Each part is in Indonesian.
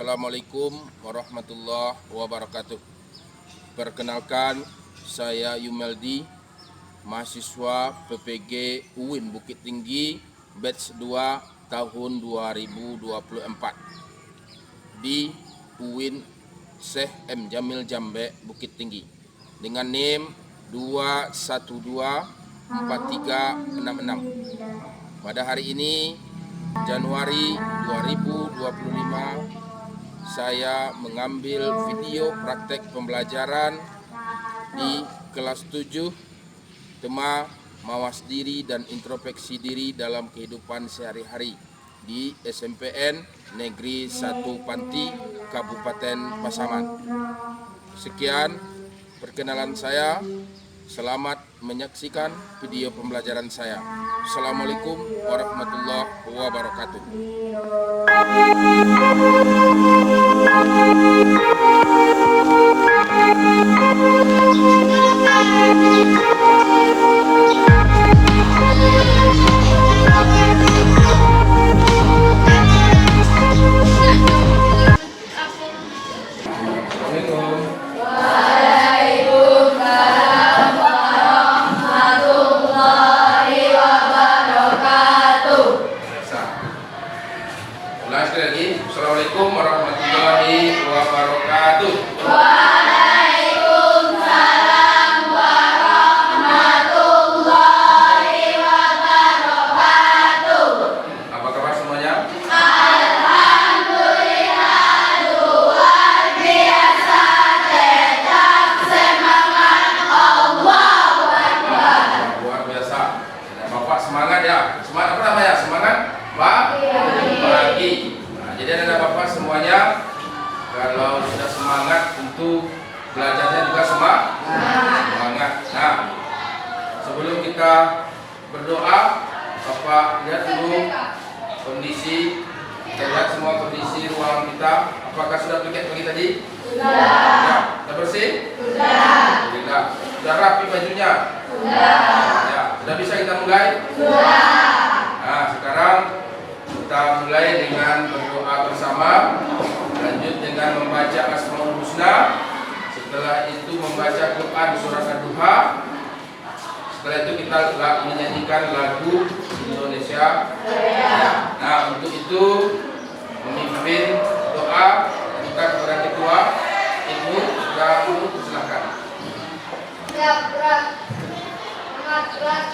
Assalamualaikum warahmatullahi wabarakatuh. Perkenalkan, saya Yumeldi, mahasiswa PPG UIN Bukit Tinggi, batch 2 tahun 2024 di UIN Syekh M. Jamil Jambe Bukit Tinggi dengan NIM 2124366. Pada hari ini Januari 2025, saya mengambil video praktek pembelajaran di kelas 7 tema mawas diri dan introspeksi diri dalam kehidupan sehari-hari di SMPN Negeri 1 Panti, Kabupaten Pasaman. Sekian perkenalan saya. Selamat menyaksikan video pembelajaran saya. Assalamualaikum warahmatullahi wabarakatuh. Assalamualaikum warahmatullahi wabarakatuh. Waalaikumsalam warahmatullahi wabarakatuh. Apa kabar semuanya? Alhamdulillah, luar biasa, tetap semangat, Allahu Akbar. Luar biasa. Bapak semangat ya. Semangat apa namanya? Semangat pagi. Jadi anak bapak semuanya, kalau sudah semangat tentu belajarnya juga semangat. Nah, sebelum kita berdoa, bapak lihat dulu kondisi, kita lihat semua kondisi ruangan kita. Apakah sudah piket pagi tadi? Sudah. Ya, sudah bersih? Sudah. Sudah rapi bajunya? Sudah. Ya, sudah bisa kita mulai? Sudah. Nah, sekarang kita mulai dengan berdoa bersama, lanjut dengan membaca Asmaul Husna, setelah itu membaca Quran surat Ad-Duha, setelah itu kita menyanyikan lagu Indonesia. Nah, untuk itu memimpin doa kita kepada ketua Ibu Damu, silakan. Tidak berat, sangat berat,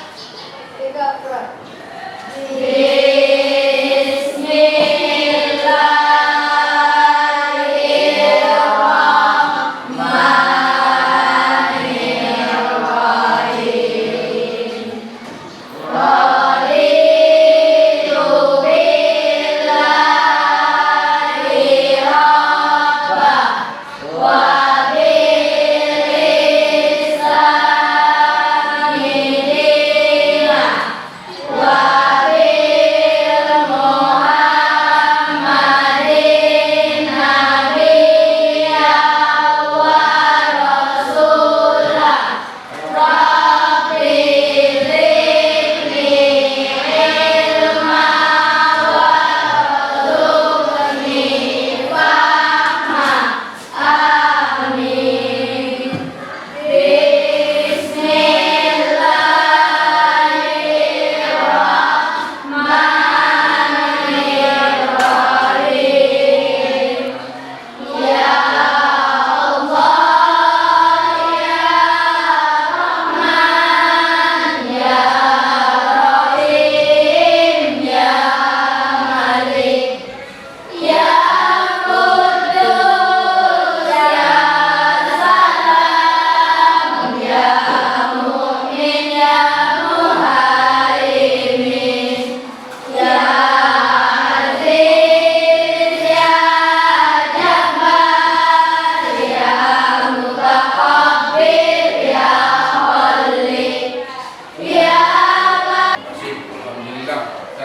tidak berat.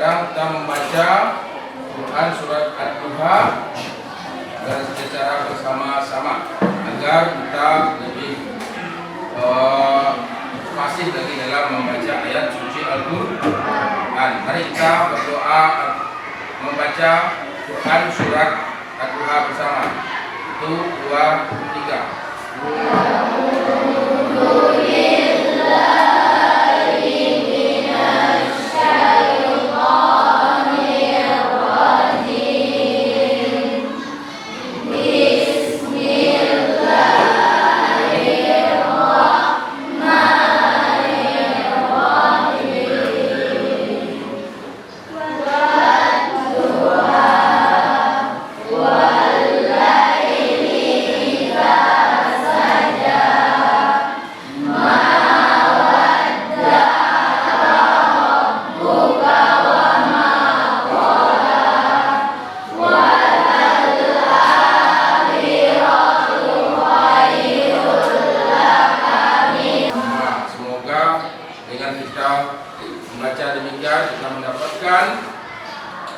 Sekarang kita membaca Quran surat Ad-Duha dan secara bersama-sama agar kita lebih fasih lagi dalam membaca ayat suci Al-Quran. Mari kita berdoa membaca Quran surat Doa bersama. 1, 2, 3. Dengan kita membaca demikian, kita mendapatkan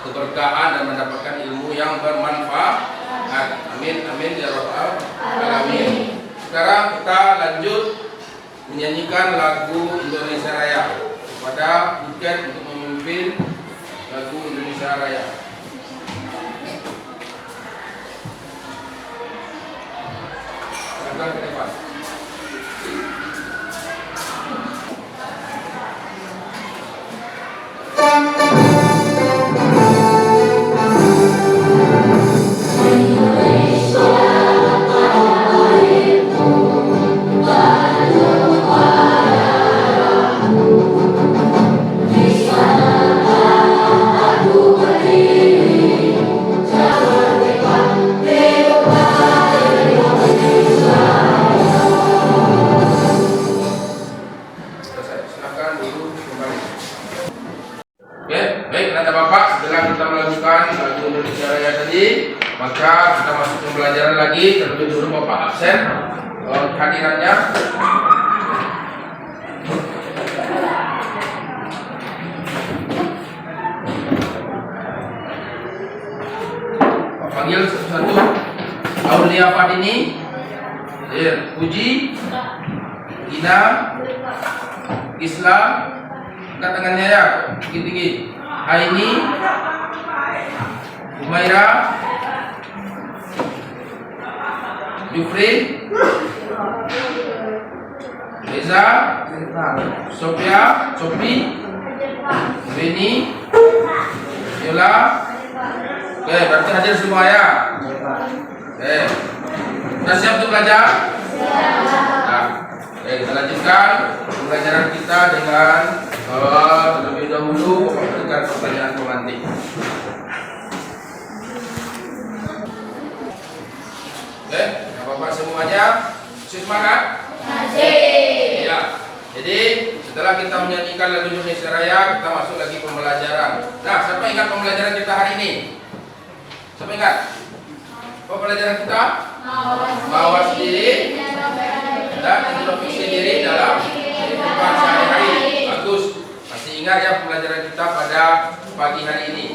keberkahan dan mendapatkan ilmu yang bermanfaat. Amin, amin ya rabbal alamin. Sekarang kita lanjut menyanyikan lagu Indonesia Raya kepada Buket untuk memimpin lagu Indonesia Raya. Silakan ke depan. Setelah kita melakukan lagu Indonesia Raya tadi, maka kita masuk pembelajaran lagi. Terlebih dulu Bapak absen hadirannya. Pak panggil satu-satu. Aulia Fadini, Puji, Gina, Islam, angkat tangannya ya, tinggi-tinggi. Aini, Umaira, Jufri, Reza, Sophia, Sophie, Beni, Yola. Oke, berarti hadir semua ya. Oke, sudah siap untuk belajar? Nah, oke, kita lanjutkan pembelajaran kita dengan terlebih dahulu memberikan pertanyaan pemantik. Oke, Bapak semuanya masih semangat? Masih. Ya. Jadi setelah kita menyanyikan lagu Indonesia Raya, kita masuk lagi pembelajaran. Nah, siapa ingat pembelajaran kita hari ini? Siapa ingat? Apa pembelajaran kita? Mawas diri dan introspeksi diri dalam kehidupan sehari-hari. Bagus. Masih ingat ya pembelajaran kita pada pagi hari ini.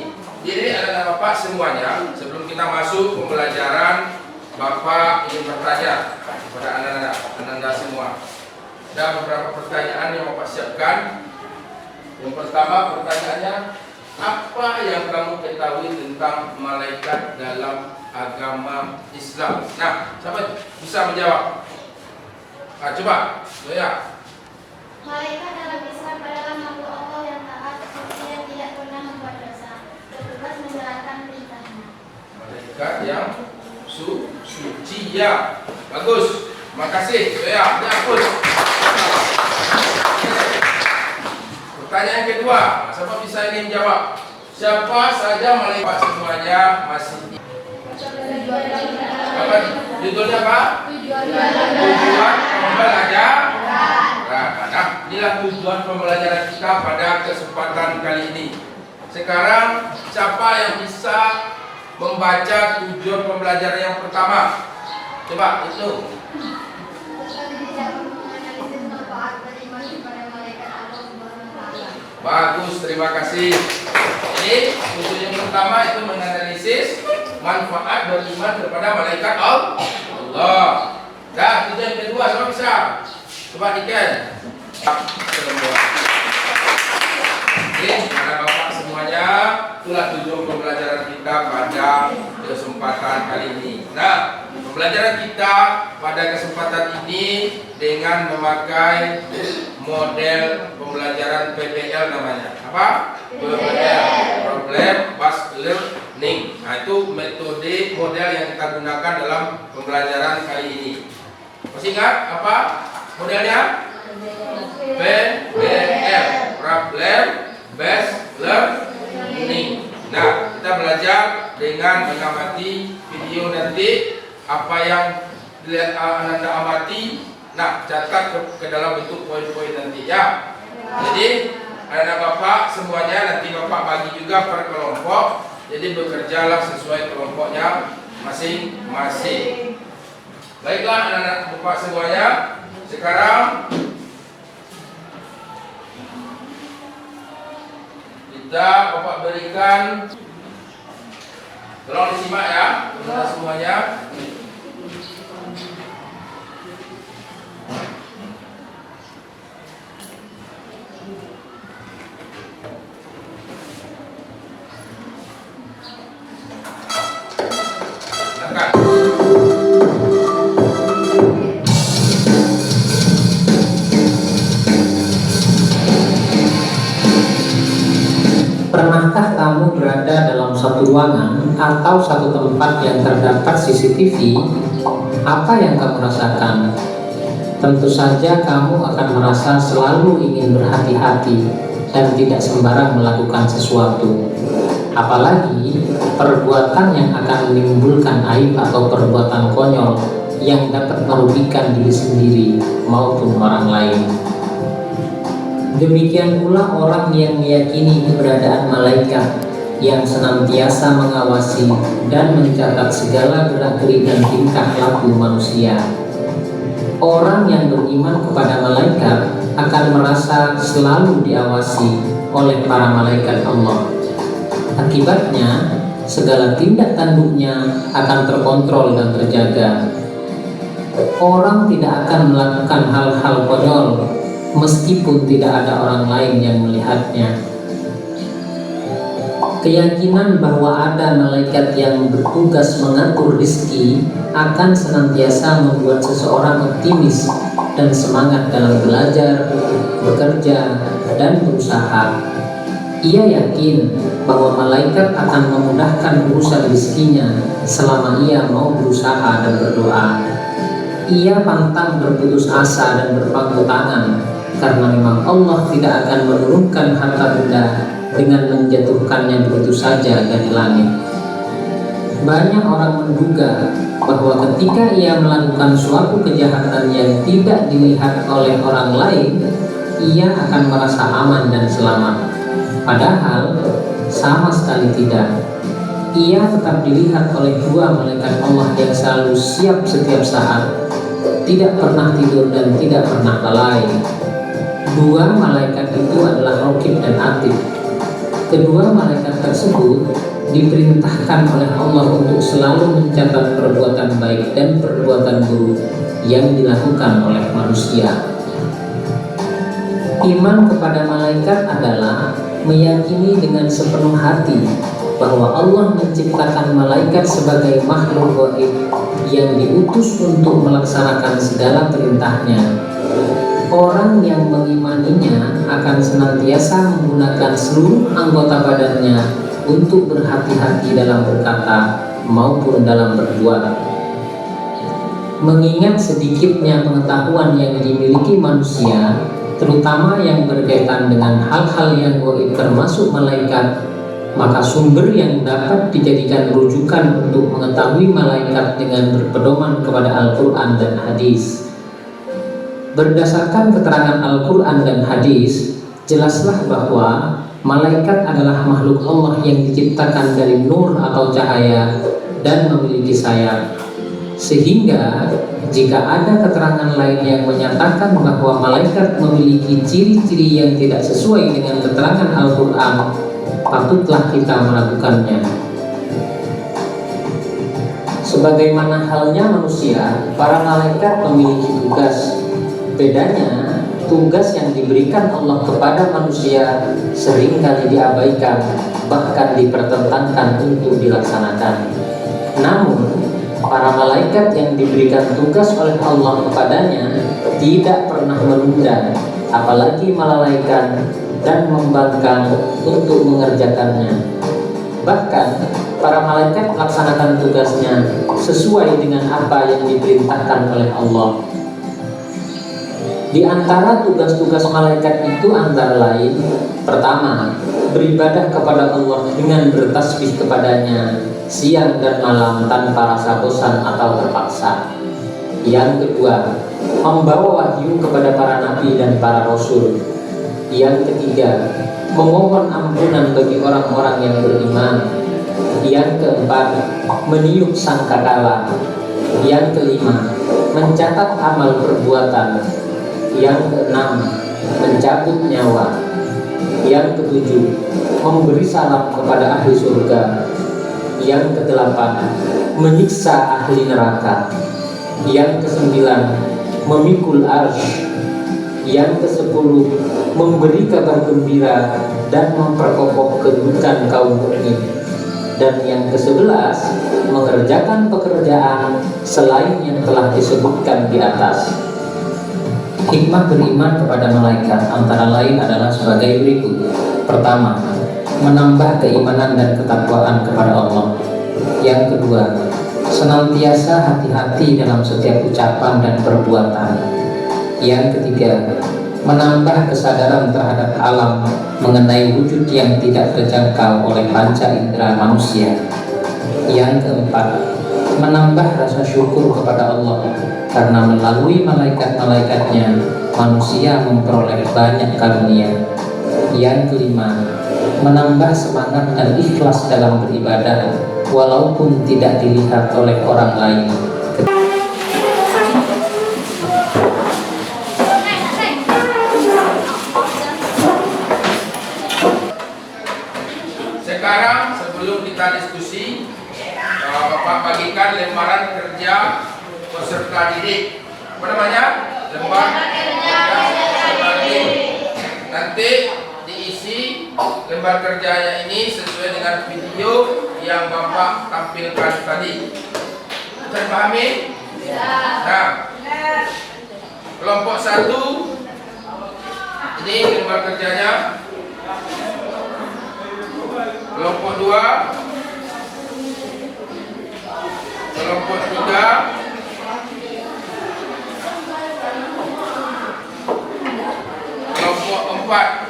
Jadi anak-anak Bapak semuanya, sebelum kita masuk pembelajaran, Bapak ingin bertanya kepada anak-anak Anda semua. Ada beberapa pertanyaan yang Bapak siapkan. Yang pertama pertanyaannya, apa yang kamu ketahui tentang malaikat dalam agama Islam? Nah, siapa bisa menjawab? Nah, coba, ya. Malaikat dalam Islam adalah makhluk Allah yang taat, yang tidak pernah membuat dosa, bertugas menjalankan perintahnya. Malaikat yang suci ya. Bagus. Terima kasih. Ya, hapus. Pertanyaan kedua, siapa bisa ini menjawab? Siapa saja malaikat semuanya masih apa? Judulnya apa? Tujuan pembelajaran. Nah, inilah tujuan pembelajaran kita pada kesempatan kali ini. Sekarang siapa yang bisa membaca tujuan pembelajaran yang pertama? Coba itu. Bagus, terima kasih. Jadi tujuan yang pertama itu menganalisis manfaat beriman kepada malaikat Allah. Dah, tujuan yang kedua siapa bisa? Coba Diken. Jadi anak bapak semuanya, itulah tujuan pembelajaran kita pada kesempatan kesempatan kali ini. Nah, pembelajaran kita pada kesempatan ini dengan memakai model pembelajaran PBL namanya. Apa? PBL, Problem Based Learning. Nah, itu metode model yang kita gunakan dalam pembelajaran kali ini. Masih ingat apa modelnya? PBL, Problem Based Learning. Nah, kita belajar dengan mengamati video nanti. Apa yang dilihat Anda amati, nah catat ke dalam bentuk poin-poin nanti ya. Jadi anak bapak semuanya nanti bapak bagi juga per kelompok. Jadi bekerjalah sesuai kelompoknya masing-masing. Baiklah anak-anak bapak semuanya. Sekarang kita bapak berikan, tolong disimak ya kita semuanya. Pernahkah kamu berada dalam satu ruangan atau satu tempat yang terdapat CCTV? Apa yang kamu rasakan? Tentu saja kamu akan merasa selalu ingin berhati-hati dan tidak sembarang melakukan sesuatu. Apalagi perbuatan yang akan menimbulkan aib atau perbuatan konyol yang dapat merugikan diri sendiri maupun orang lain. Demikian pula orang yang meyakini keberadaan malaikat yang senantiasa mengawasi dan mencatat segala gerak-gerik dan tingkah laku manusia. Orang yang beriman kepada malaikat akan merasa selalu diawasi oleh para malaikat Allah. Akibatnya, segala tindak tanduknya akan terkontrol dan terjaga. Orang tidak akan melakukan hal-hal konyol meskipun tidak ada orang lain yang melihatnya. Keyakinan bahwa ada malaikat yang bertugas mengatur rezeki akan senantiasa membuat seseorang optimis dan semangat dalam belajar, bekerja, dan berusaha. Ia yakin bahwa malaikat akan memudahkan urusan rezekinya selama ia mau berusaha dan berdoa. Ia pantang berputus asa dan berpangku tangan, karena memang Allah tidak akan menurunkan harta benda dengan menjatuhkannya begitu saja dari langit. Banyak orang menduga bahwa ketika ia melakukan suatu kejahatan yang tidak dilihat oleh orang lain, ia akan merasa aman dan selamat. Padahal sama sekali tidak. Ia tetap dilihat oleh dua malaikat Allah yang selalu siap setiap saat, tidak pernah tidur dan tidak pernah lalai. Dua malaikat itu adalah Raqib dan Atid. Kedua malaikat tersebut diperintahkan oleh Allah untuk selalu mencatat perbuatan baik dan perbuatan buruk yang dilakukan oleh manusia. Iman kepada malaikat adalah meyakini dengan sepenuh hati bahwa Allah menciptakan malaikat sebagai makhluk gaib yang diutus untuk melaksanakan segala perintahnya. Orang yang mengimaninya akan senantiasa menggunakan seluruh anggota badannya untuk berhati-hati dalam berkata maupun dalam berbuat. Mengingat sedikitnya pengetahuan yang dimiliki manusia, terutama yang berkaitan dengan hal-hal yang gaib termasuk malaikat, maka sumber yang dapat dijadikan rujukan untuk mengetahui malaikat dengan berpedoman kepada Al-Quran dan hadis. Berdasarkan keterangan Al-Quran dan hadis, jelaslah bahwa malaikat adalah makhluk Allah yang diciptakan dari nur atau cahaya dan memiliki sayap. Sehingga jika ada keterangan lain yang menyatakan bahwa malaikat memiliki ciri-ciri yang tidak sesuai dengan keterangan Al-Quran, patutlah kita melakukannya. Sebagaimana halnya manusia, para malaikat memiliki tugas. Bedanya, tugas yang diberikan Allah kepada manusia seringkali diabaikan, bahkan dipertentangkan untuk dilaksanakan. Namun, para malaikat yang diberikan tugas oleh Allah kepadanya tidak pernah menunda, apalagi melalaikan dan membangkang untuk mengerjakannya. Bahkan, para malaikat melaksanakan tugasnya sesuai dengan apa yang diperintahkan oleh Allah. Di antara tugas-tugas malaikat itu antara lain: pertama, beribadah kepada Allah dengan bertasbih kepadanya siang dan malam tanpa rasa bosan atau terpaksa. Yang kedua, membawa wahyu kepada para nabi dan para rasul. Yang ketiga, memohon ampunan bagi orang-orang yang beriman. Yang keempat, meniup sangkakala. Yang kelima, mencatat amal perbuatan. Yang keenam, mencabut nyawa. Yang ketujuh, memberi salam kepada ahli surga. Yang kedelapan, menyiksa ahli neraka. Yang kesembilan, memikul arsy. Yang kesepuluh, memberi kabar gembira dan memperkokoh kedudukan kaum mukmin. Dan yang ke-11, mengerjakan pekerjaan selain yang telah disebutkan di atas. Hikmah beriman kepada malaikat antara lain adalah sebagai berikut. Pertama, menambah keimanan dan ketakwaan kepada Allah. Yang kedua, senantiasa hati-hati dalam setiap ucapan dan perbuatan. Yang ketiga, menambah kesadaran terhadap alam mengenai wujud yang tidak terjangkau oleh panca indera manusia. Yang keempat, menambah rasa syukur kepada Allah karena melalui malaikat-malaikatnya manusia memperoleh banyak karunia. Yang kelima, menambah semangat dan ikhlas dalam beribadah walaupun tidak dilihat oleh orang lain. Sekarang sebelum kita diskusi, Bapak bagikan lembaran kerja peserta didik. Apa namanya? Lembaran kerja peserta didik. Nanti diisi lembar kerjanya ini sesuai dengan video yang Bapak tampilkan tadi. Bisa dipahami? Nah, kelompok 1 ini lembar kerjanya. Kelompok 2, kelompok 3, kelompok 4.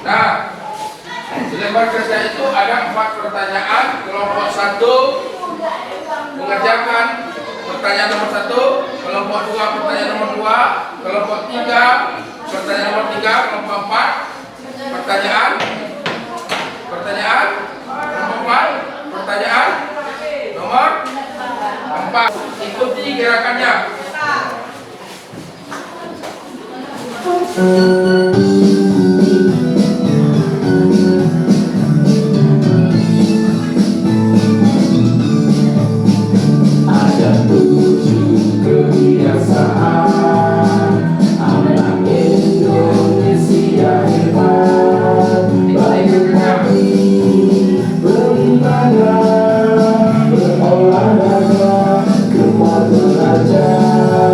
Nah, di lembar kerja itu ada 4 pertanyaan. Kelompok 1 mengerjakan pertanyaan nomor 1, kelompok 2 pertanyaan nomor 2, kelompok 3 pertanyaan nomor 3, kelompok 4 pertanyaan nomor 4, pertanyaan nomor 4. Ikuti gerakannya. Ada 7 kebiasaan anak Indonesia hebat. Baik kami beribadah, berolahraga, gemar belajar,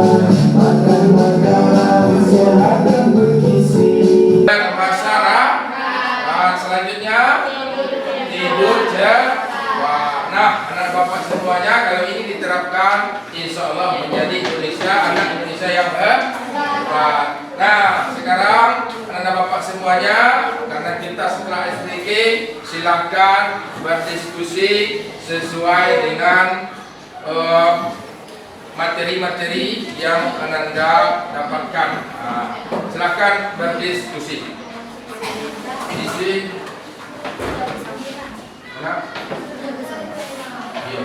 makan makanan sehat dan bergizi. Dan masyarakat selanjutnya tidur jawab. Nah, anak bapak semuanya kalau ini diterapkan, insya Allah menjadi Indonesia, anak Indonesia yang hebat. Nah, sekarang anak bapak semuanya, karena kita setelah SDG, silakan berdiskusi sesuai dengan materi-materi yang Anda dapatkan. Nah, silakan berdiskusi. Isi. Mana? Iya.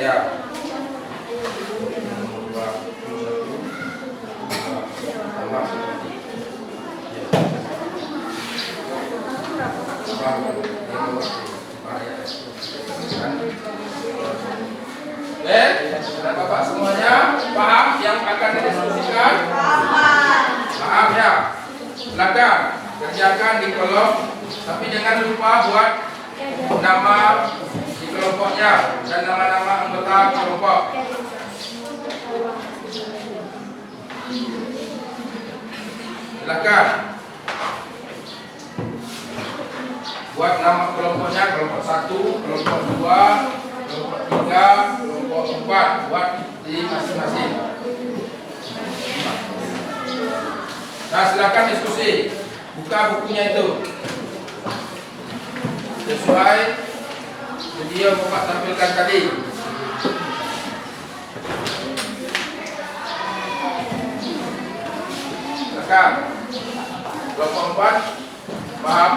Ya. Bapak semuanya paham yang akan didiskusikan? Paham ya? Silakan. kerjakan di kolom, tapi jangan lupa buat nama di kelompoknya dan nama-nama anggota kelompok. Silakan buat nama kelompoknya, kelompok 1, kelompok 2, kelompok 3, kelompok 4, buat di masing-masing. Nah, silakan diskusi. Buka bukunya itu sesuai video yang Bapak tampilkan tadi. Silakan. Kelompok 4 paham?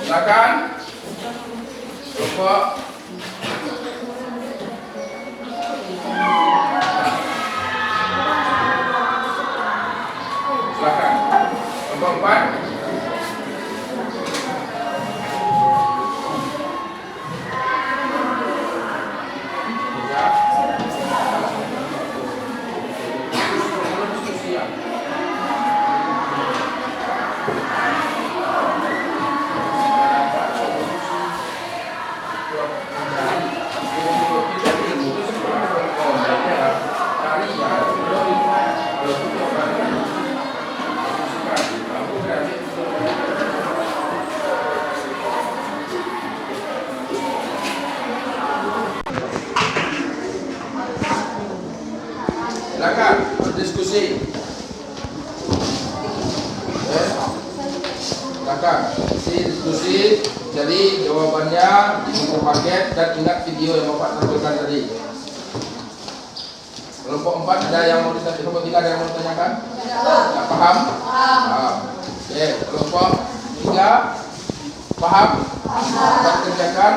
Silakan kelompok silakan kelompok 4. Silakan berdiskusi. Silakan diskusi. Jadi jawabannya di buku paket dan ingat video yang Bapak tampilkan tadi. Kelompok 4 ada yang mau ditanyakan? Kelompok 3 ada yang mau ditanyakan? Tidak paham? Paham. Oke, kelompok 3 paham? Dapat kerjakan?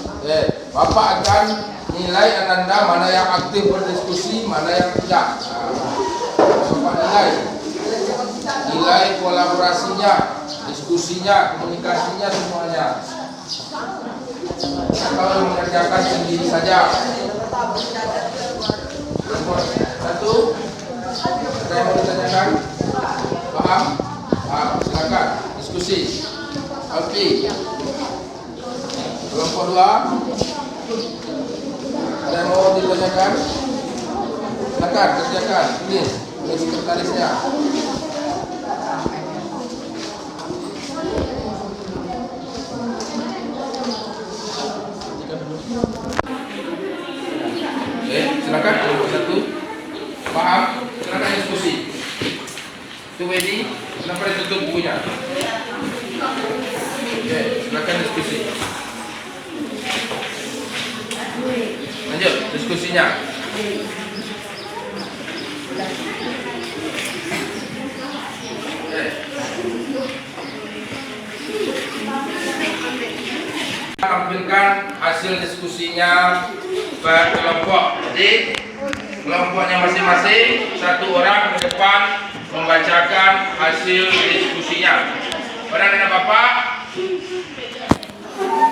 Oke, Bapak akan nilai Ananda mana yang aktif berdiskusi, mana yang tidak. Bapak nilai kolaborasinya, diskusinya, komunikasinya, semuanya. Kalau yang mengerjakan sendiri saja. Nomor 1, ada yang mau ditanyakan? Paham? Paham, silakan diskusi. Oke. Kelompok 2, ada yang mau ditanyakan? Silakan kerjakan. Ini sekretarisnya. Oke, silakan kelompok 1. Paham? Silakan diskusi. Itu ready? Kenapa ditutup bukunya? Oke, silakan diskusi. Lanjut diskusinya. Tampilkan hasil diskusinya per kelompok. Jadi kelompoknya masing-masing, satu orang ke depan membacakan hasil diskusinya. Pada dengan Bapak,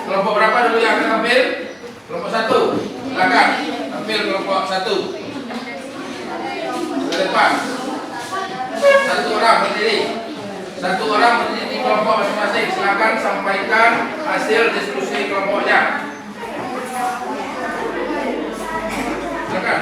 kelompok berapa dulu yang akan tampil? Kelompok 1. Silakan tampil kelompok 1. Ke depan. Satu orang berdiri. Satu orang berdiri di kelompok masing-masing. Silakan sampaikan hasil diskusi kelompoknya. Silakan.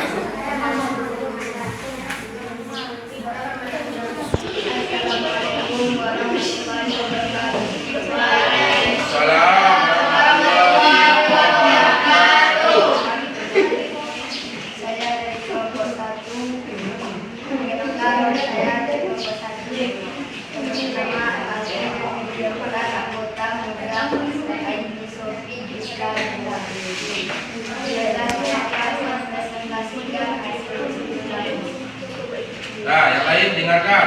Nah, yang lain dengarkan.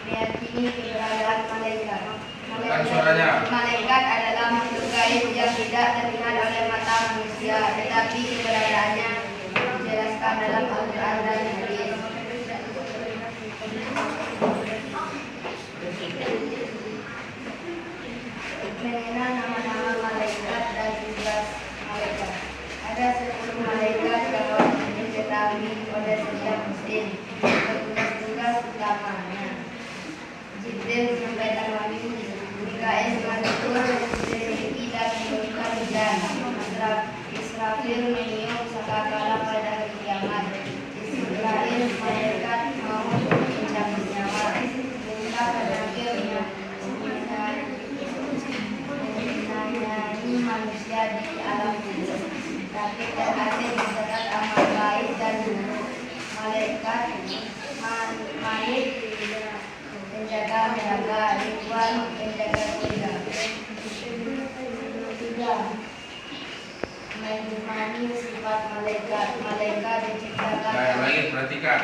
Meyakini keberadaan malaikat. Bukan suaranya. Malaikat adalah makhluk gaib yang tidak terlihat oleh mata manusia, tetapi keberadaannya dijelaskan dalam Al-Quran dan Hadis. Mengenal nama-nama malaikat dan tugas malaikat. Ada 10 malaikat yang wajib diketahui oleh setiap muslim. Tugas utamanya: Jibril menyampaikan wahyu, Mikail mengatur rezeki dan menurunkan hujan, Israfil meniup sangkakala pada hari kiamat, Israil malaikat maut mencabut nyawa, Munkar dan Nakir menanyai manusia di alam kubur, Rakib dan Atid mencatat amal baik dan buruk, malaikat Malik penjaga neraka, Ridwan penjaga surga. Tiga, mengimani sifat malaikat. Malaikat diciptakan. Nah, yang lain perhatikan.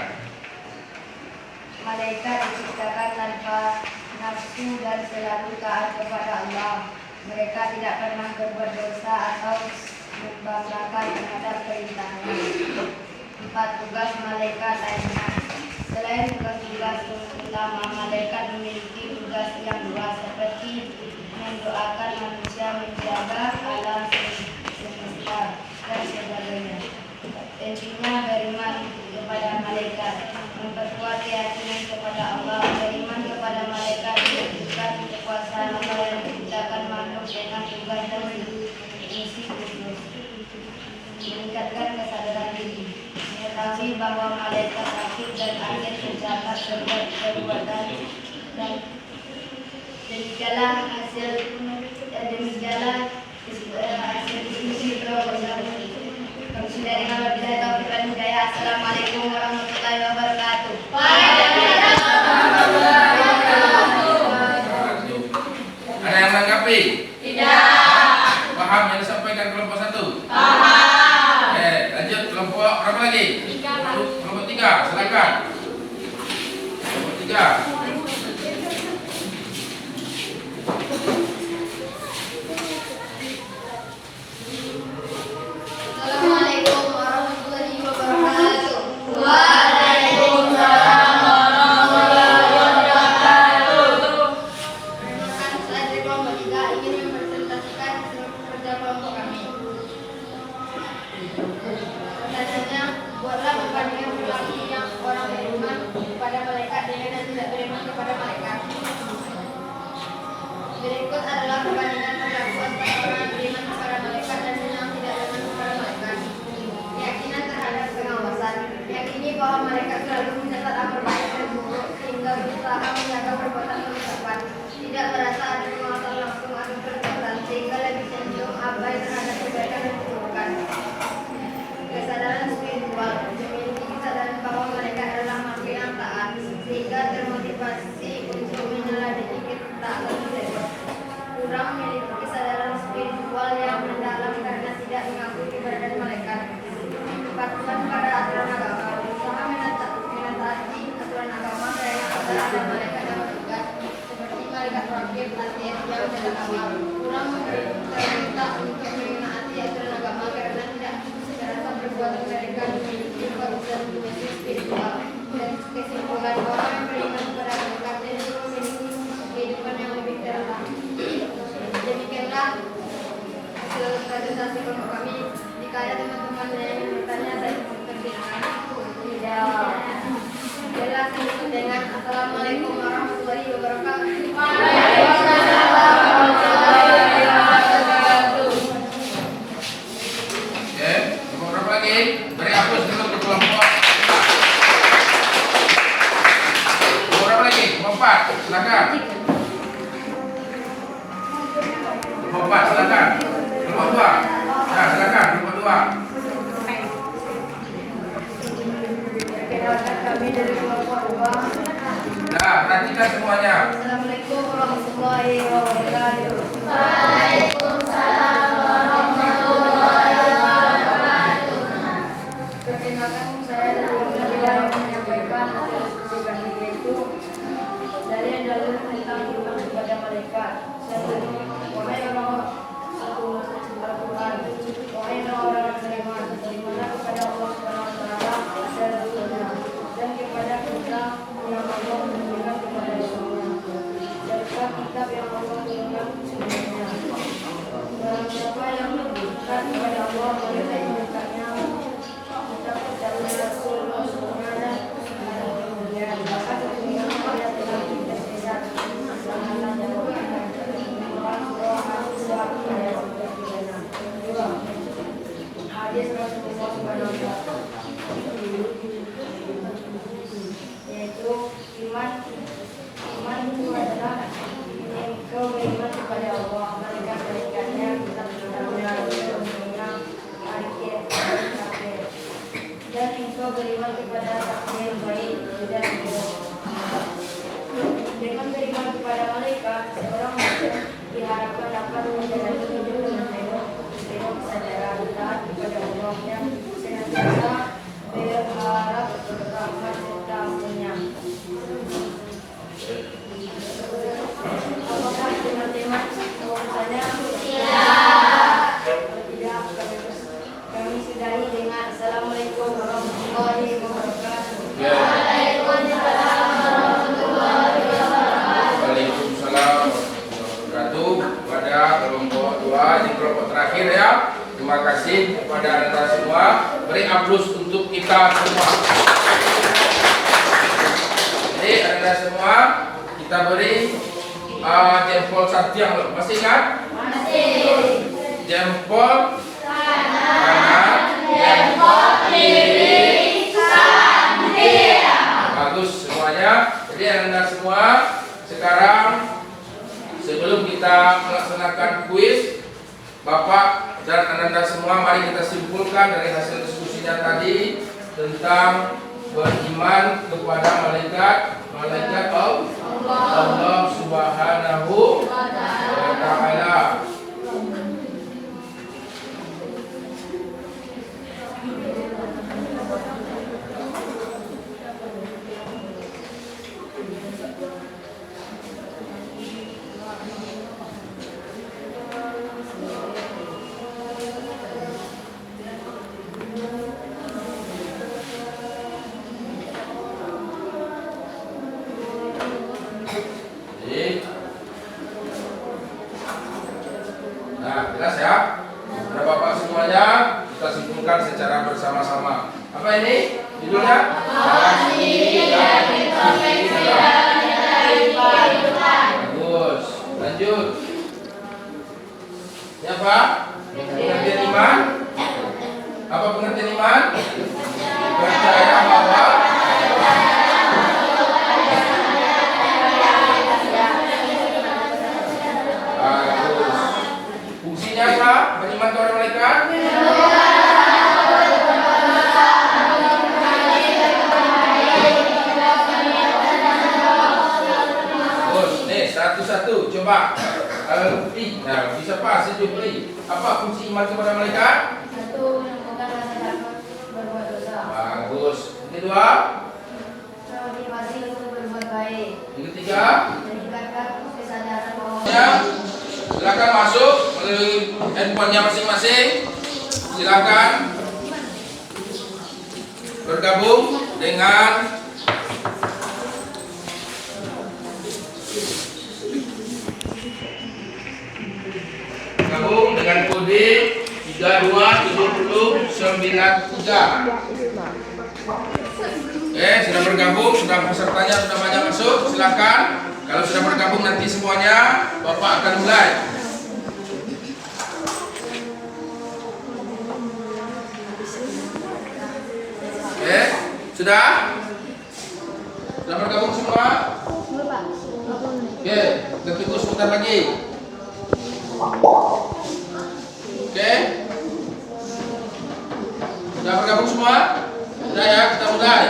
Malaikat diciptakan tanpa nafsu dan selalu taat kepada Allah. Mereka tidak pernah berbuat dosa atau membanggakan terhadap perintahnya. 4. Tugas malaikat lainnya. Selain tugas-tugas utama, malaikat memiliki tugas yang luas seperti mendoakan manusia, menjaga alam semesta dan sebagainya. Intinya beriman kepada malaikat, memperkuat keyakinan kepada Allah, beriman kepada malaikat, menunjukkan kekuasaan Allah yang menciptakan makhluk dengan tugas dan misi khusus, meningkatkan kesadaran diri, mengetahui bahwa malaikat Rakib dan Atid mencatat perbuatan dan demikianlah hasil diskusi program. Kami dari Alhamdulillah Taufiq dan Hidayah. Assalamualaikum warahmatullahi wabarakatuh. Ada yang menanggapi? Tidak. Paham yang disampaikan kelompok 1? Paham. Oke, lanjut kelompok berapa lagi? 3. Kelompok 3, silakan. Kelompok 3. Assalamualaikum warahmatullahi wabarakatuh. Waalaikumsalam warahmatullahi wabarakatuh. Perkenalkan, saya dari kelompok 3 ingin mempresentasikan kerja kelompok kami. Pertanyaannya, buatlah perbandingan perilaku yang orang beriman kepada malaikat dengan yang tidak beriman kepada malaikat. Berikut adalah perbandingan perilaku antara orang yang beriman kepada malaikat dan yang tidak beriman kepada malaikat. Keyakinan terhadap pengawasan. Meyakini bahwa malaikat selalu mencatat amal baik dan buruk sehingga berusaha menjaga perbuatan pengucapan. Tidak merasa ada pengawasan langsung atas perbuatan sehingga lebih cenderung abai terhadap kebaikan dan keburukan. Kesadaran spiritual. Memiliki kesadaran bahwa malaikat adalah makhluk yang taat sehingga termotivasi untuk meneladani ketaatan mereka. Kurang memiliki kesadaran spiritual yang mendalam karena tidak mengakui keberadaan malaikat. Kepatuhan pada aturan agama. Berusaha menataati aturan agama karena ada malaikat yang bertugas seperti malaikat Rakib, Atid yang menjaga amal. Kurang terminta untuk menaati aturan agama karena tidak merasa perbuatan mereka memiliki kekuatan spiritual. Dan kesimpulan, orang yang beriman kepada malaikat cenderung memiliki kehidupan yang lebih terang. Demikianlah hasil presentasi kelompok kami. Jika ada teman-teman yang bertanya dan pertanyaan, tidak. Jelas disebut dengan Assalamualaikum warahmatullahi wabarakatuh. Waalaikumsalam warahmatullahi wabarakatuh. Oke, kelompok berapa lagi? Beri hapus dulu ke kelompok. Kelompok berapa lagi? Kelompok 4, silakan. Kelompok 4, silakan. Kelompok 2. Nah, silakan kelompok 2. Perkenalkan, kami dari kelompok 2. Nah, perhatikan semuanya. Assalamualaikum warahmatullahi wabarakatuh. Waalaikumsalam warahmatullahi wabarakatuh. Perkenalkan, saya dari kelompok 3 yang menyampaikan malaikat. Wahai orang Al-Quran, wahai orang beriman, berimanlah kepada Allah Subhanahu wa taala dan Rasulnya, dan kepada kita yang Allah menurunkan kepada Rasulnya, dan kitab yang Allah turunkan sebelumnya. Dan siapa yang dekat kepada Allah, mereka yang dekatnya kita percaya Rasul Rasulnya dan kemudian maka sesungguhnya dia telah tidak sesat. Janganlah jauhkan hadis Rasulullah SAW, yaitu iman itu adalah engkau beriman kepada Allah, malaikat-malaikatnya, kitab-kitabnya, rasul-rasulnya, hari akhir, dan engkau beriman kepada takdir baik dan buruk. Dengan beriman kepada malaikat, seorang muslim diharapkan dapat menjalani hidup dengan penuh kesadaran taat kepada Allah yang senantiasa berharap rahmat serta ampunnya. Apakah teman-teman saya? Tidak, kami sudahi dengan Assalamualaikum warahmatullahi wabarakatuh. Waalaikumsalam warahmatullahi wabarakatuh. Waalaikumsalam warahmatullahi wabarakatuh. Pada kelompok dua di kelompok terakhir ya. Terima kasih kepada anda semua. Beri aplaus untuk kita semua. Jadi anda semua kita beri jempol satiang loh. Masih ingat? Masih. Jempol kanan, Jempol kiri, sambil. bagus semuanya. Jadi anda semua sekarang sebelum kita melaksanakan kuis, Bapak dan anda semua mari kita simpulkan dari hasil diskusinya tadi tentang beriman kepada malaikat Allah Subhanahu wa taala. Nah, jelas ya? Ada Bapak semuanya, kita simpulkan secara bersama-sama. Apa ini? Judulnya? Bagus. Lanjut. Siapa? Pengertian iman? Apa pengertian iman? Percaya bahwa fungsinya apa? Beriman kepada malaikat? Bagus. Nih, satu-satu coba. Nah, bisa pas Jupri. Apa fungsi iman kepada malaikat? Satu, menemukan rasa takut berbuat dosa. Bagus. Yang kedua? Motivasi untuk berbuat baik. Yang ketiga? Meningkatkan kesadaran bahwa Ya, silakan masuk melalui handphonenya masing-masing. Silakan bergabung dengan kode 327093. Oke, sudah bergabung, sudah pesertanya sudah banyak masuk. Silakan. Kalau sudah bergabung nanti semuanya Bapak akan mulai. Oke, sudah? Sudah bergabung semua? Oke, kita tunggu sebentar lagi. Oke. Sudah bergabung semua? Sudah ya, kita mulai.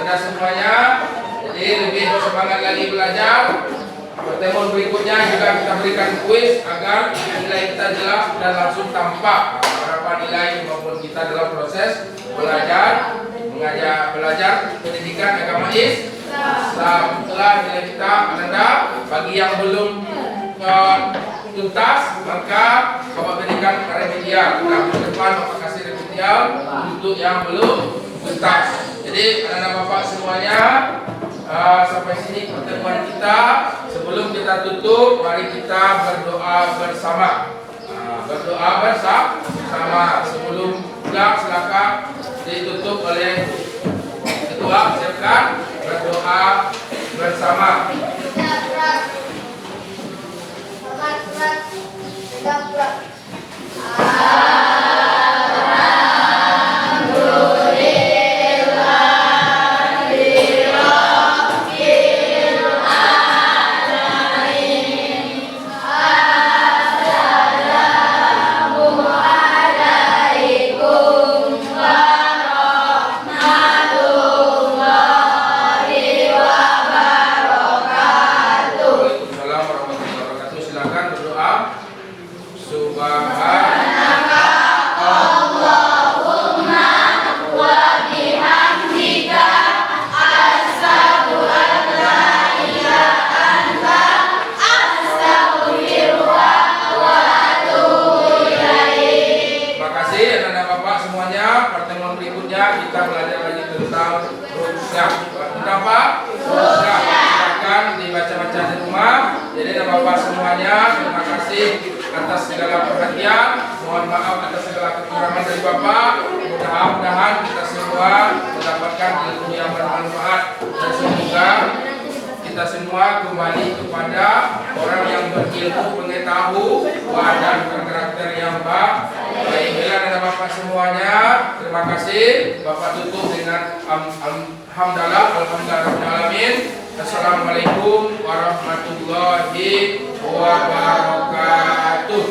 sudah semuanya. Jadi lebih bersemangat lagi belajar. Pertemuan berikutnya juga kita berikan kuis agar nilai kita jelas dan langsung tampak berapa nilai maupun kita dalam proses belajar belajar pendidikan agama Islam. Setelah nilai kita rendah, bagi yang belum tuntas maka Bapak berikan remedial. Nah, ke depan Bapak kasih remedial untuk yang belum tuntas. Jadi anak-anak Bapak semuanya, sampai sini pertemuan kita. Sebelum kita tutup, mari kita berdoa bersama. Berdoa bersama. Sebelum pulang silakan ditutup oleh ketua. Silakan berdoa bersama. Kita belajar lagi tentang rukyah. Tentang apa? Rukyah. Silakan dibaca-baca di rumah. Jadi Bapak semuanya, terima kasih atas segala perhatian. Mohon maaf atas segala kekurangan dari Bapak. Mudah-mudahan kita semua mendapatkan ilmu yang bermanfaat dan semoga kita semua kembali kepada orang yang berilmu, pengetahuan dan berkarakter yang baik. Baiklah anak Bapak semuanya, terima kasih. Bapak tutup dengan alhamdulillah. Assalamualaikum warahmatullahi wabarakatuh.